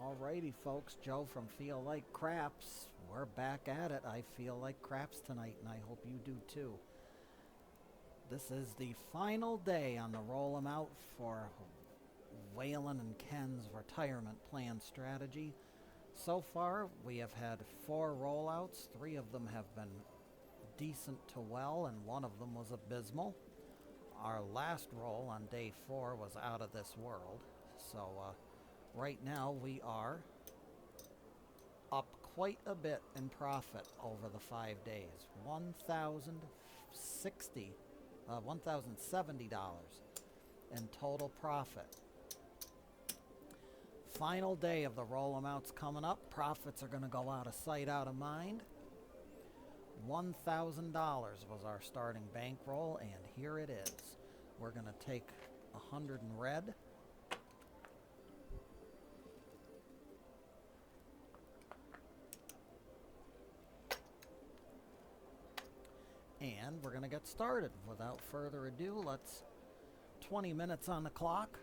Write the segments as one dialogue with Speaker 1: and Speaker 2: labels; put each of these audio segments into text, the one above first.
Speaker 1: Alrighty, folks. Joe from Feel Like Craps. We're back at it. I feel like craps tonight, and I hope you do too. This is the final day on the roll 'em out for Waylon and Ken's retirement plan strategy. So far, we have had 4 rollouts. 3 of them have been decent to well, and 1 of them was abysmal. Our last roll on day 4 was out of this world. So, right now we are up quite a bit in profit over the 5 days. $1,070 in total profit. Final day of the roll amounts coming up. Profits are going to go out of sight, out of mind. $1,000 was our starting bankroll, and here it is. We're going to take 100 in red. And we're going to get started. Without further ado, let's 20 minutes on the clock.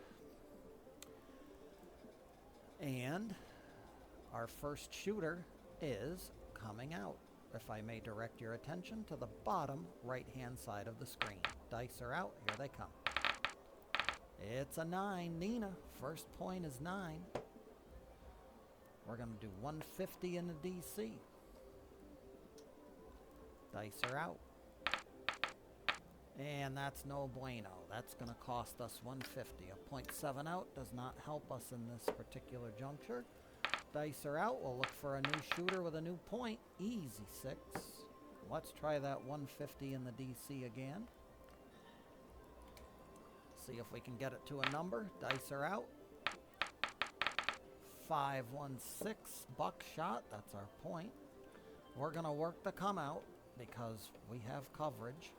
Speaker 1: And our first shooter is coming out. If I may direct your attention to the bottom right-hand side of the screen. Dice are out. Here they come. It's a 9. Nina. First point is 9. We're going to do 150 in the DC. Dice are out. And that's no bueno. That's going to cost us 150. A 0.7 out does not help us in this particular juncture. Dice are out. We'll look for a new shooter with a new point. Easy 6. Let's try that 150 in the DC again. See if we can get it to a number. Dice are out. 516 buckshot. That's our point. We're going to work the come out because we have coverage.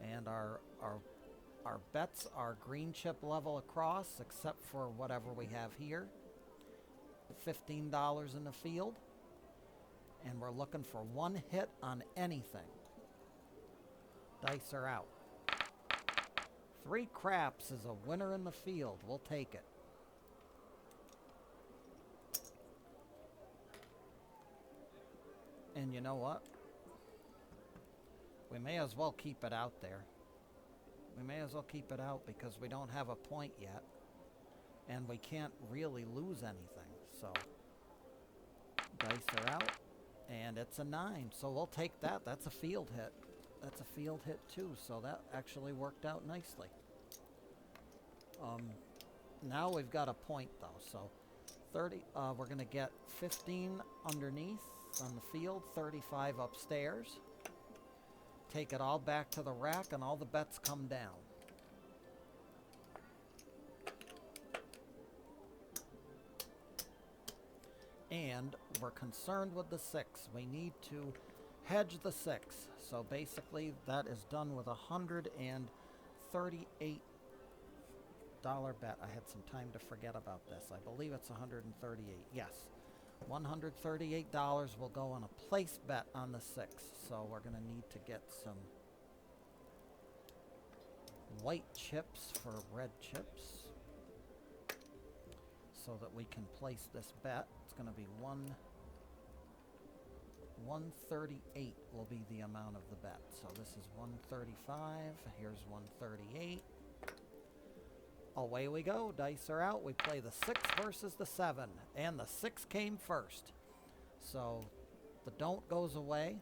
Speaker 1: And our bets are green chip level across, except for whatever we have here. $15 in the field. And we're looking for 1 hit on anything. Dice are out. 3 craps is a winner in the field. We'll take it. And you know what? We may as well keep it out there. We may as well keep it out because we don't have a point yet. And we can't really lose anything. So, dice are out. And it's a 9. So we'll take that. That's a field hit. That's a field hit too. So that actually worked out nicely. Now we've got a point though. So 30. We're going to get 15 underneath on the field. 35 upstairs. Take it all back to the rack and all the bets come down. And we're concerned with the 6. We need to hedge the 6. So basically that is done with a $138 bet. I had some time to forget about this. I believe it's 138. Yes. $138 will go on a place bet on the 6. So we're going to need to get some white chips for red chips so that we can place this bet. It's going to be 138 will be the amount of the bet. So this is 135. Here's 138. Away we go. Dice are out. We play the 6 versus the 7. And the 6 came first. So the don't goes away.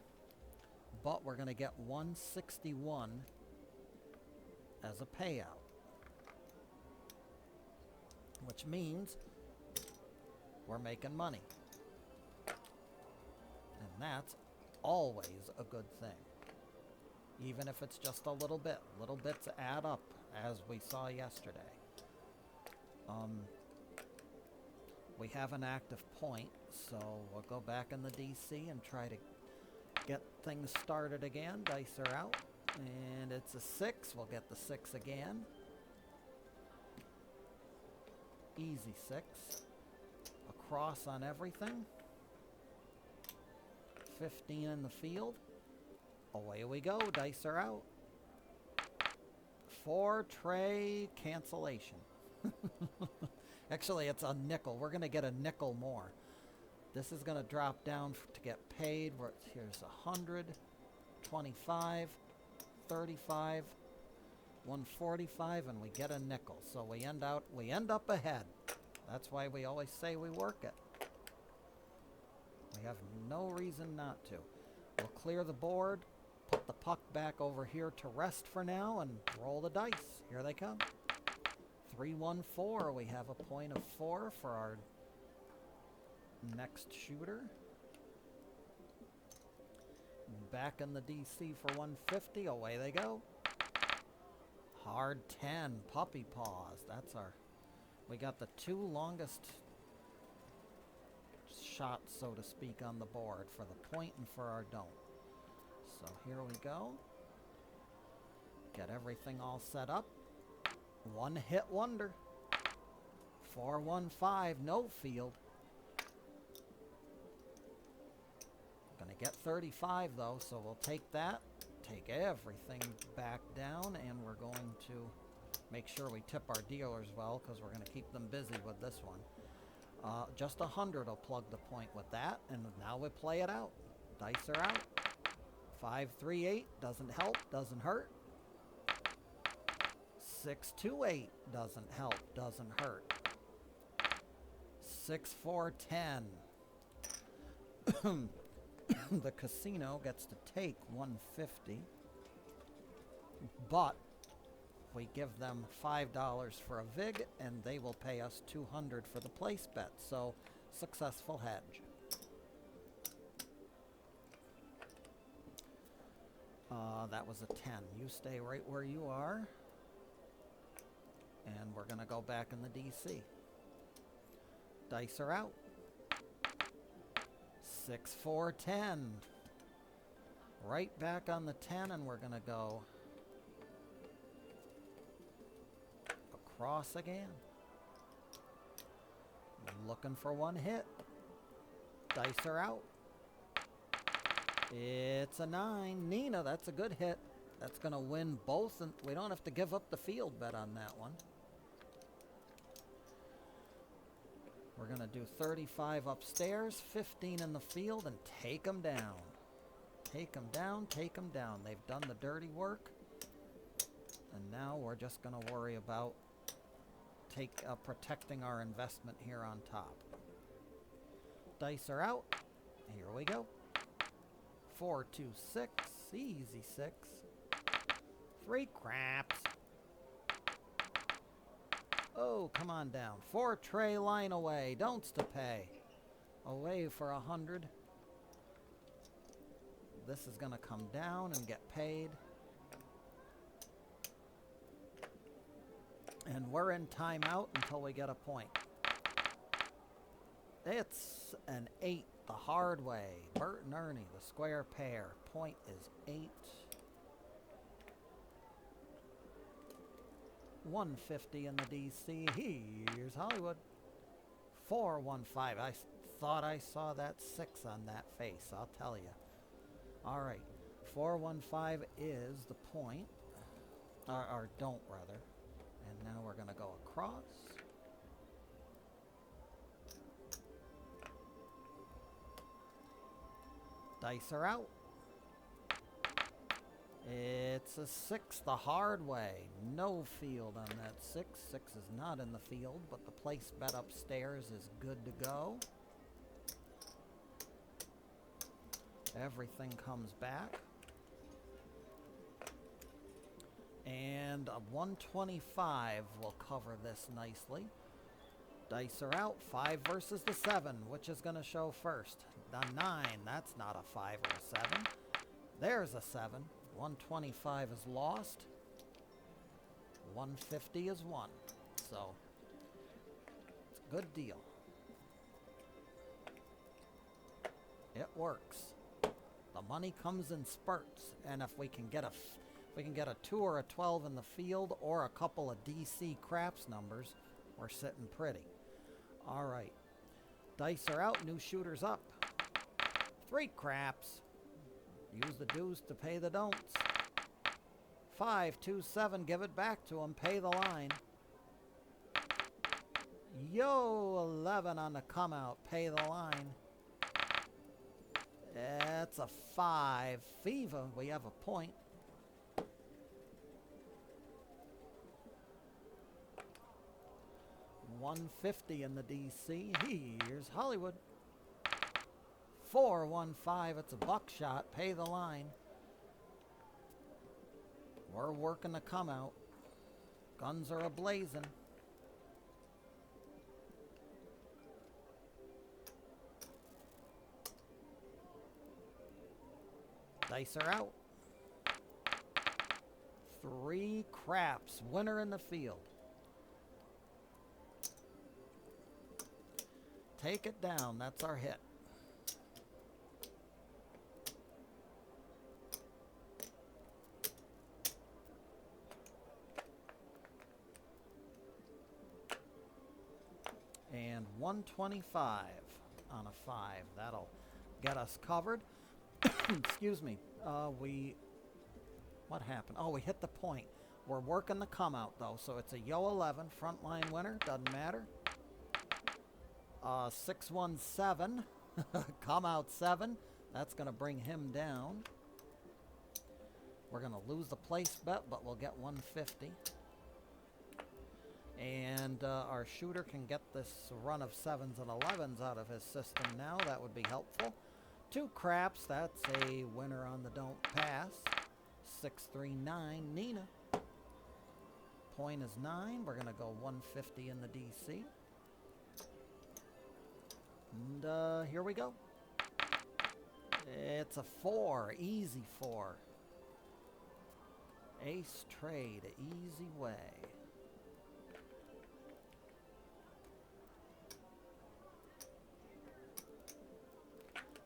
Speaker 1: But we're going to get 161 as a payout. Which means we're making money. And that's always a good thing. Even if it's just a little bit. Little bits add up, as we saw yesterday. We have an active point, so we'll go back in the DC and try to get things started again. Dice are out. And it's a 6. We'll get the 6 again. Easy 6. Across on everything. 15 in the field. Away we go. Dice are out. 4 tray cancellation. Actually, it's a nickel. We're going to get a nickel more. This is going to drop down to get paid. Here's 100, 25, 35, 145, and we get a nickel. So we end up ahead. That's why we always say we work it. We have no reason not to. We'll clear the board, put the puck back over here to rest for now, and roll the dice. Here they come. 3-1-4. We have a point of 4 for our next shooter. Back in the DC for 150. Away they go. Hard 10. Puppy paws. That's our... We got the 2 longest shots, so to speak, on the board for the point and for our don't. So here we go. Get everything all set up. One hit wonder. 4-1-5. No field. Gonna get 35 though, so we'll take that. Take everything back down, and we're going to make sure we tip our dealers well, because we're going to keep them busy with this one. Just 100 will plug the point with that, and now we play it out. Dice are out. 5-3-8 doesn't help, doesn't hurt. 6-2-8 doesn't help, doesn't hurt. 6-4-10. The casino gets to take 150, but we give them $5 for a vig, and they will pay us 200 for the place bet. So, successful hedge. That was a 10. You stay right where you are, and we're going to go back in the DC. Dice are out. 6-4-10. Right back on the 10, and we're going to go across again. Looking for one hit. Dice are out. It's a 9. Nina, that's a good hit. That's going to win both, and we don't have to give up the field bet on that one. We're going to do 35 upstairs, 15 in the field, and take them down. Take them down, take them down. They've done the dirty work. And now we're just going to worry about protecting our investment here on top. Dice are out. Here we go. 4-2-6. Easy 6. 3 craps. Oh, come on down. 4 tray line away. Don'ts to pay. Away for 100. This is going to come down and get paid. And we're in timeout until we get a point. It's an 8 the hard way. Bert and Ernie, the square pair. Point is 8. 150 in the DC. Here's Hollywood. 4-1-5. I thought I saw that 6 on that face, I'll tell you. All right. 4-1-5 is the point. Or don't, rather. And now we're going to go across. Dice are out. It's a 6 the hard way. No field on that 6. 6 is not in the field, but the place bet upstairs is good to go. Everything comes back. And a 125 will cover this nicely. Dice are out. 5 versus the 7. Which is going to show first? The 9. That's not a 5 or a 7. There's a 7. 125 is lost. 150 is won. So, it's a good deal. It works. The money comes in spurts, and if we can get a 2 or a 12 in the field, or a couple of DC craps numbers, we're sitting pretty. All right. Dice are out. New shooters up. 3 craps. Use the do's to pay the don'ts. 5-2-7. Give it back to them. Pay the line. Yo, 11 on the come out. Pay the line. It's a 5. Fever, we have a point. $150 in the DC. Here's Hollywood. 415. It's a buckshot. Pay the line. We're working to come out. Guns are a-blazing. Dice are out. 3 craps. Winner in the field. Take it down. That's our hit. And 125 on a 5. That'll get us covered. Excuse me. What happened? Oh, we hit the point. We're working the come out though, so it's a yo 11 frontline winner. Doesn't matter. 617 come out 7. That's going to bring him down. We're going to lose the place bet, but we'll get 150. And our shooter can get this run of 7s and 11s out of his system now. That would be helpful. 2 craps. That's a winner on the don't pass. 639 Nina. Point is 9. We're going to go 150 in the DC. And here we go. It's a 4. Easy 4. Ace trade. Easy way.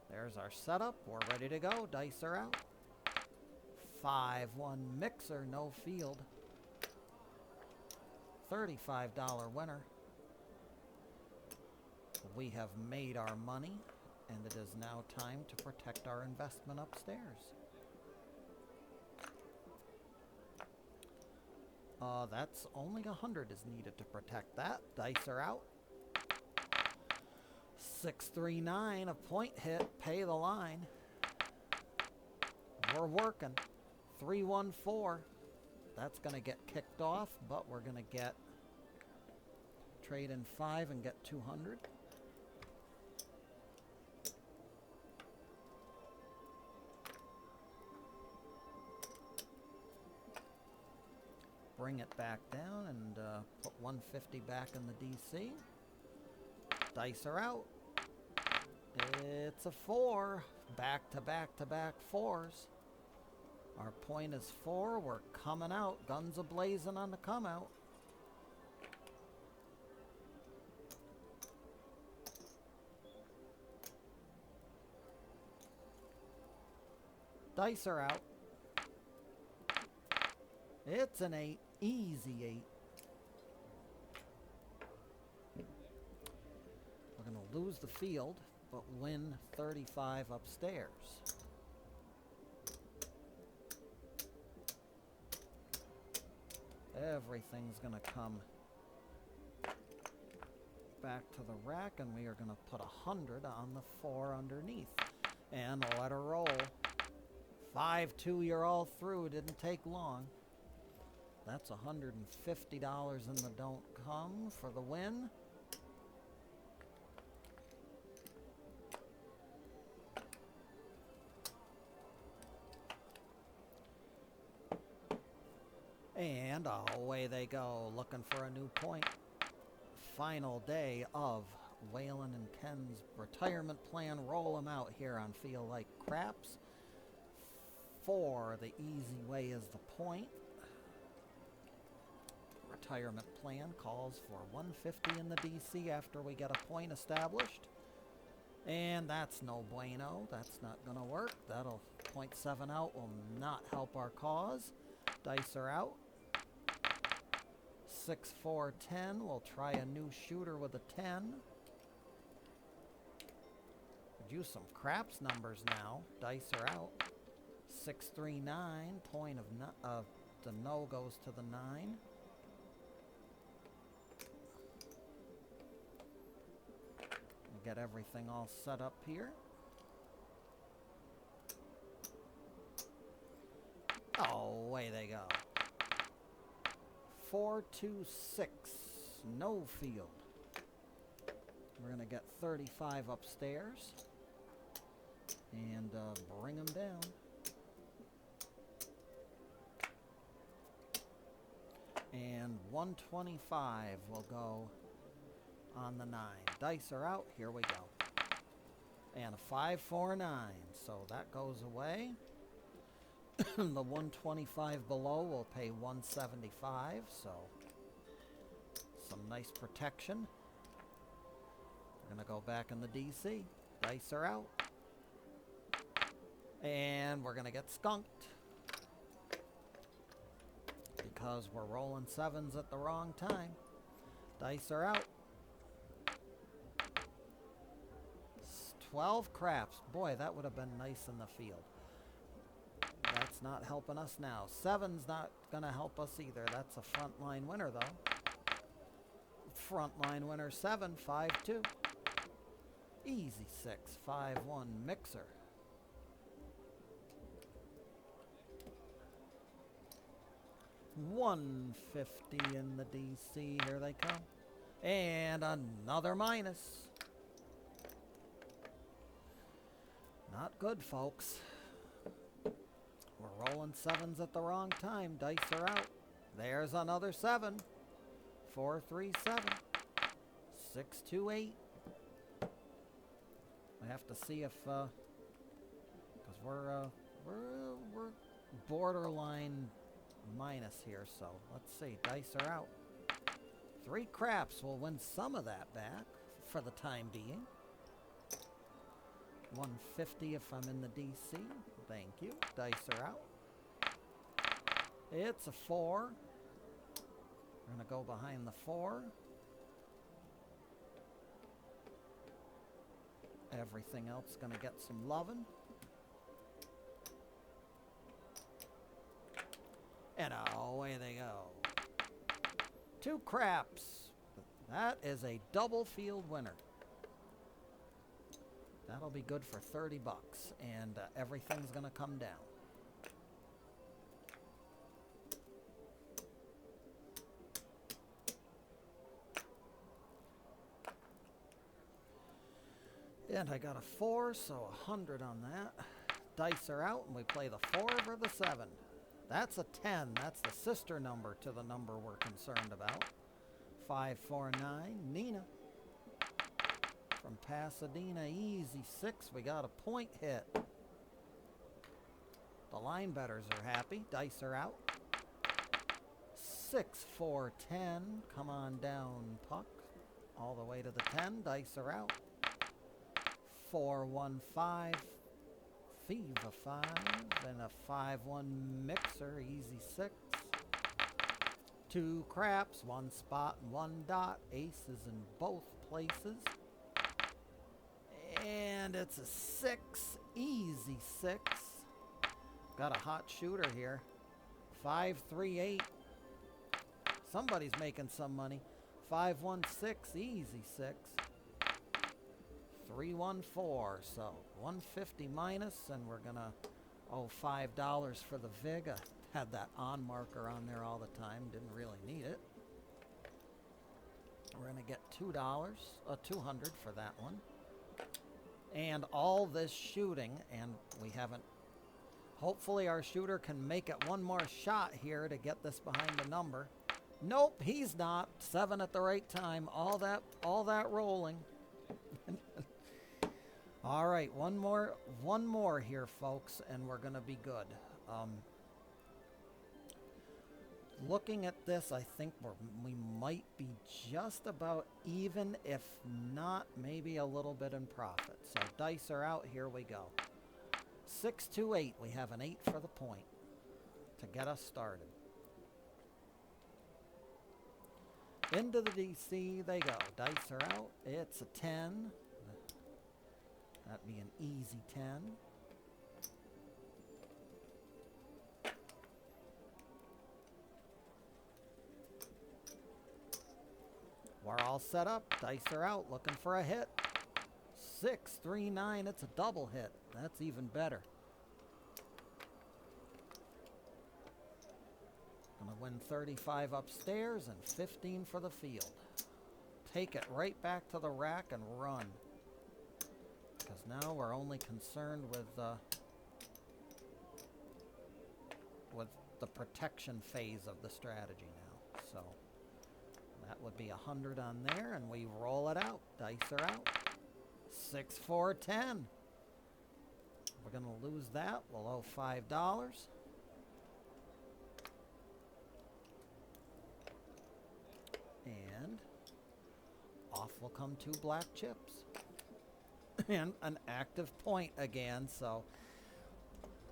Speaker 1: There's our setup. We're ready to go. Dice are out. 5-1 mixer. No field. $35 winner. We have made our money, and it is now time to protect our investment upstairs. That's only 100 is needed to protect that. Dice are out. 639, a point hit. Pay the line. We're working. 314. That's going to get kicked off, but we're going to get trade in 5 and get 200. Bring it back down and put 150 back in the DC. Dice are out. It's a 4. Back to back to back 4s. Our point is 4. We're coming out. Guns a-blazing on the come out. Dice are out. It's an 8. Easy 8. We're going to lose the field, but win 35 upstairs. Everything's going to come back to the rack, and we are going to put 100 on the 4 underneath. And let her roll. 5-2, you're all through. Didn't take long. That's $150 in the don't come for the win. And away they go, looking for a new point. Final day of Waylon and Ken's retirement plan. Roll them out here on Feel Like Craps. 4, the easy way is the point. Retirement plan calls for 150 in the DC after we get a point established. And that's no bueno. That's not going to work. That'll 0.7 out will not help our cause. Dice are out. 6, 4, 10. We'll try a new shooter with a 10. Could use some craps numbers now. Dice are out. 6, 3, 9. Point of the no goes to the 9. get everything all set up here. Oh, away they go. 4-2-6. No field. We're going to get 35 upstairs and bring them down. And 125 will go on the 9. Dice are out. Here we go. And a 5-4-9. So that goes away. The 125 below will pay 175. So some nice protection. We're going to go back in the DC. Dice are out. And we're going to get skunked. Because we're rolling 7s at the wrong time. Dice are out. 12 craps. Boy, that would have been nice in the field. That's not helping us now. 7's not going to help us either. That's a frontline winner, though. Frontline winner 7, 5-2. Easy 6, 5-1 mixer. $150 in the DC. Here they come. And another minus. Not good, folks. We're rolling 7s at the wrong time. Dice are out. There's another 7. 4-3-7. 6-2-8. I have to see if, because we're borderline minus here, so let's see. Dice are out. 3 craps will win some of that back for the time being. 150 if I'm in the DC. Thank you. Dice are out. It's a 4. We're going to go behind the 4. Everything else is going to get some loving. And away they go. 2 craps. That is a double field winner. That'll be good for 30 bucks. And everything's going to come down. And I got a 4, so 100 on that. Dice are out, and we play the 4 or the 7. That's a 10. That's the sister number to the number we're concerned about. 5-4-9. Nina. From Pasadena, easy 6. We got a point hit. The line bettors are happy. Dice are out. 6-4-10. Come on down, puck. All the way to the 10. Dice are out. 4-1-5. Fever 5. And a 5-1 mixer. Easy 6. 2 craps. 1 spot and 1 dot. Aces in both places. And it's a 6. Easy 6. Got a hot shooter here. 5-3-8. Somebody's making some money. 5-1-6. Easy 6. 3-1-4. So 150 minus, and we're going to owe $5 for the VIG. I had that on marker on there all the time. Didn't really need it. We're going to get $2, $200 for that one. And all this shooting, and we haven't, hopefully our shooter can make it one more shot here to get this behind the number. Nope, he's not. 7 at the right time. All that rolling. All right, one more here, folks, and we're going to be good. Looking at this, I think we might be just about even, if not maybe a little bit in profit. So dice are out. Here we go. 6-2-8. We have an 8 for the point to get us started. Into the DC they go. Dice are out. It's a 10. That'd be an easy 10. We're all set up. Dice are out. Looking for a hit. 639. It's a double hit. That's even better. Gonna win 35 upstairs and 15 for the field. Take it right back to the rack and run. Because now we're only concerned with the protection phase of the strategy now. So that would be 100 on there, and we roll it out. Dice are out. 6, 4, 10. We're going to lose that. We'll owe $5. And off will come 2 black chips. And an active point again, so...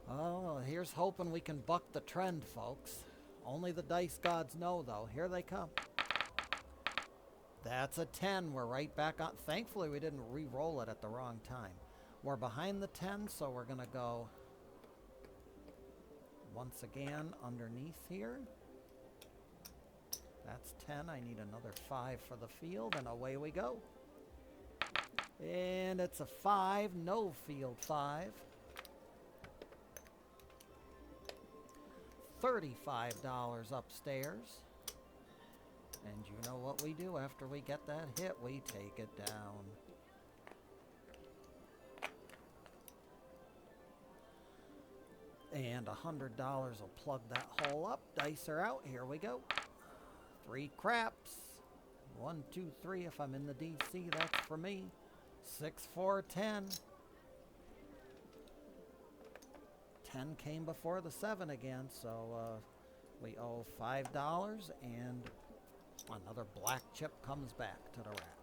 Speaker 1: Oh, here's hoping we can buck the trend, folks. Only the dice gods know, though. Here they come. That's a 10. We're right back on. Thankfully, we didn't re-roll it at the wrong time. We're behind the 10, so we're going to go once again underneath here. That's 10. I need another 5 for the field, and away we go. And it's a 5. No field 5. $35 upstairs. And you know what we do after we get that hit? We take it down. And $100 will plug that hole up. Dice are out. Here we go. 3 craps. 1, 2, 3. If I'm in the DC, that's for me. 6, 4, 10. 10 came before the 7 again, so we owe $5, and another black chip comes back to the rack.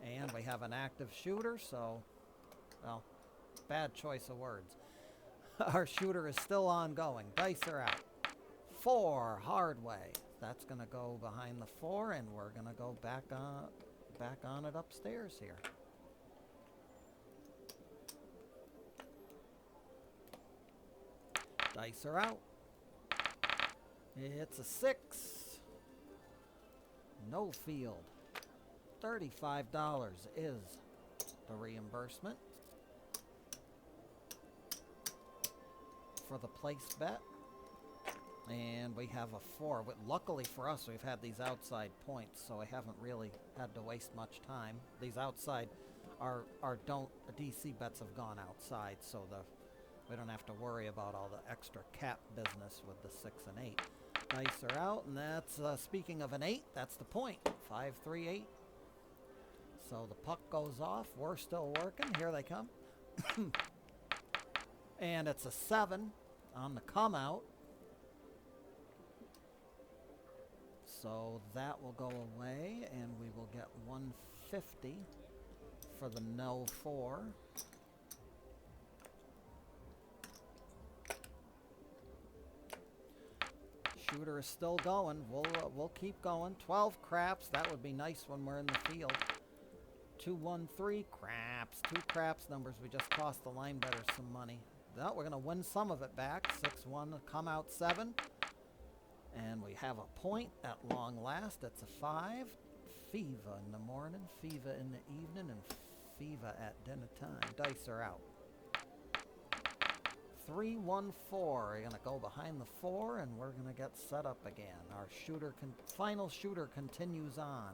Speaker 1: And we have an active shooter, so, well, bad choice of words. Our shooter is still ongoing. Dice are out. 4, hard way. That's going to go behind the 4, and we're going to go back on it upstairs here. Dice are out. It's a 6. No field. $35 is the reimbursement for the place bet. And we have a 4. But luckily for us, we've had these outside points, so I haven't really had to waste much time. These outside DC bets have gone outside, so we don't have to worry about all the extra cap business with the 6 and 8. Dice are out, and that's, speaking of an 8, that's the point. 5, 3, 8. So the puck goes off. We're still working. Here they come. And it's a 7 on the come out. So that will go away, and we will get 150 for the no 4. Shooter is still going. We'll keep going. 12 craps. That would be nice when we're in the field. 2, 1, 3 craps. 2 craps numbers. We just cost the line bettors some money. Now we're going to win some of it back. 6, 1, come out 7. And we have a point at long last. It's a 5. Fever in the morning, fever in the evening, and fever at dinner time. Dice are out. 3, 1, 4. We're going to go behind the 4, and we're going to get set up again. Our final shooter continues on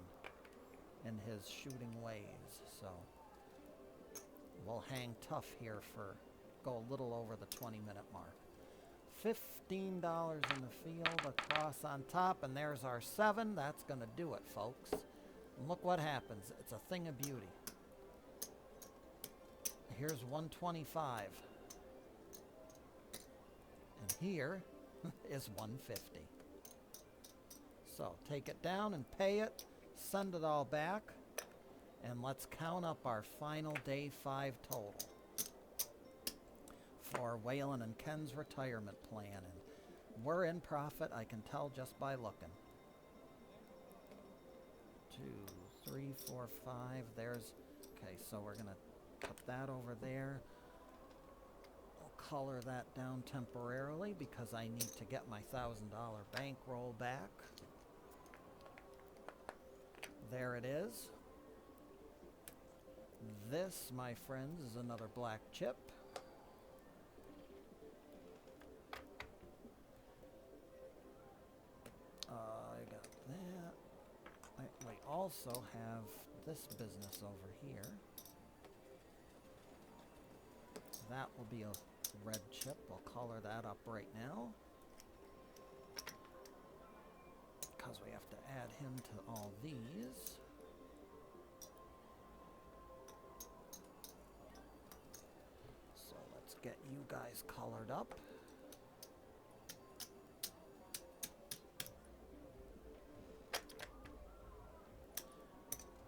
Speaker 1: in his shooting ways. So we'll hang tough here go a little over the 20-minute mark. $15 in the field, across on top, and there's our 7. That's going to do it, folks. And look what happens. It's a thing of beauty. Here's 125. And here is 150. So take it down and pay it. Send it all back. And let's count up our final day 5 total for Waylon and Ken's retirement plan. And we're in profit, I can tell just by looking. 2, 3, 4, 5. There's, okay, so we're going to put that over there. I'll color that down temporarily because I need to get my $1,000 bankroll back. There it is. This, my friends, is another black chip. I got that. We also have this business over here. That will be a red chip. We'll color that up right now, because we have to add him to all these. So let's get you guys colored up.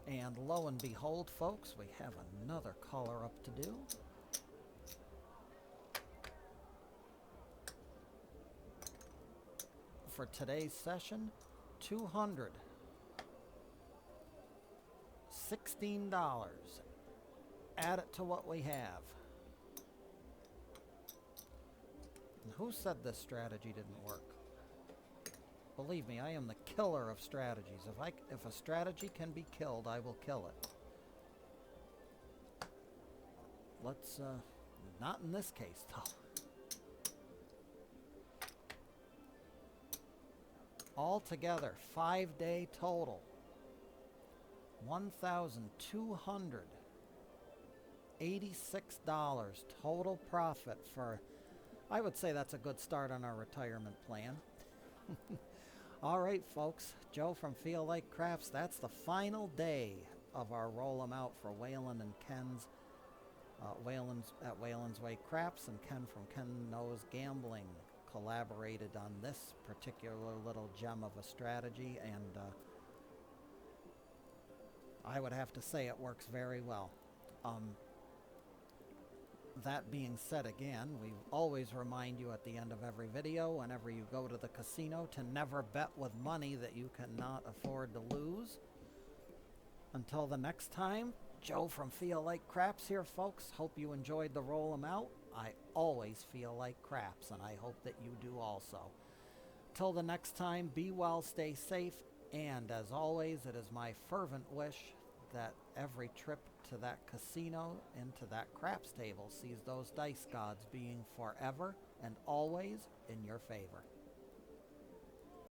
Speaker 1: And lo and behold, folks, we have another color up to do. For today's session, $216. Add it to what we have. And who said this strategy didn't work? Believe me, I am the killer of strategies. If a strategy can be killed, I will kill it. Let's, not in this case, though. Altogether, 5-day total, $1,286 total profit for, I would say that's a good start on our retirement plan. All right, folks, Joe from Feel Like Crafts, that's the final day of our roll 'em out for Waylon and Ken's, Waylon's at Waylon's Way Crafts, and Ken from Ken Knows Gambling collaborated on this particular little gem of a strategy, and I would have to say it works very well. That being said, again, we always remind you at the end of every video, whenever you go to the casino, to never bet with money that you cannot afford to lose. Until the next time, Joe from Feel Like Craps here, folks. Hope you enjoyed the roll 'em out. I always feel like craps, and I hope that you do also. Till the next time, be well, stay safe, and as always, it is my fervent wish that every trip to that casino and to that craps table sees those dice gods being forever and always in your favor.